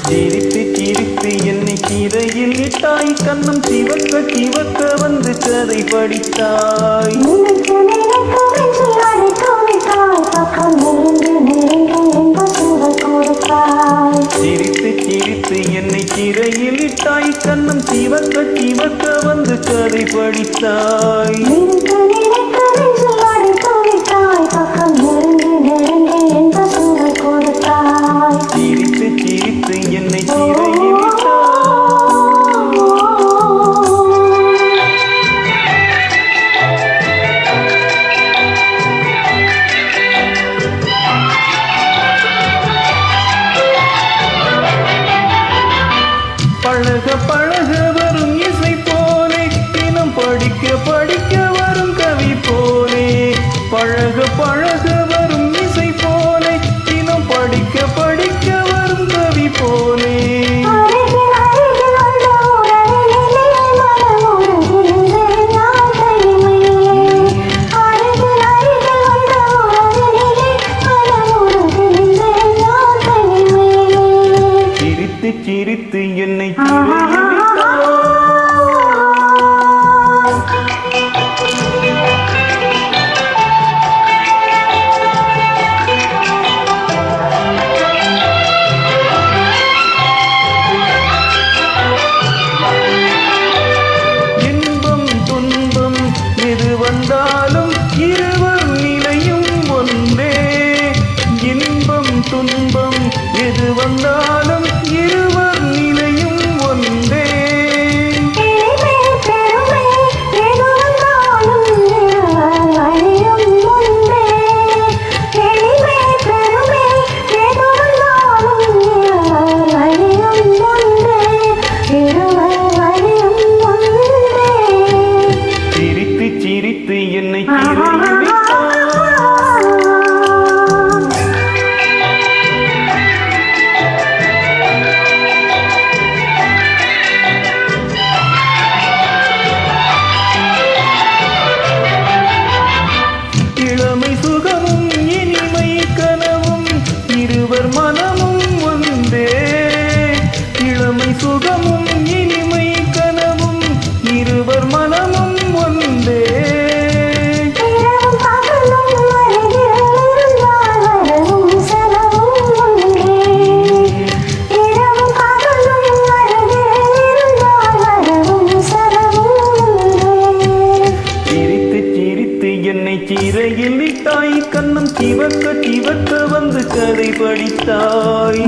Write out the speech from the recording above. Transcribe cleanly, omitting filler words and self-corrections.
சிரித்து சிரித்து என்னை கீரையில் இட்டாய், கண்ணம் சிவக்க சிவக்க வந்து கதை படித்தாய். சிரித்து சிரித்து என்னை கீரையில் இட்டாய், கண்ணம் சிவக்க சிவக்க வந்து கதை படித்தாய். சிரித்து சிரித்து என்னை கீரையில் பழக பழக வரும் இசை போலே, தினம் படிக்க படிக்க வரும் கவி போலே. பழக பழக வரும் இசை போலே, தினம் படிக்க படிக்க வரும் கவி போலே. சிரித்து சிரித்து என்னை இன்பம் துன்பம் எது வந்தாலும் இருவர் நிலையும் ஒன்றே. இன்பம் துன்பம் எது வந்தாலும் இருவர் நிலையும் ஒன்றே. சிரித்து சிரித்து என்னை இளமை சுகமும் இனிமை கனவும் இருவர் மனமும் ஒன்றே. இளமை சுகமும் இனிமை கனவும் இருவர் மனமும் ஒன்றே. சிரித்து சிரித்து என்னை சிறையில் இட்டாய், கண்ணம் சிவக்க சிவக்க வந்து கதை படித்தாய்.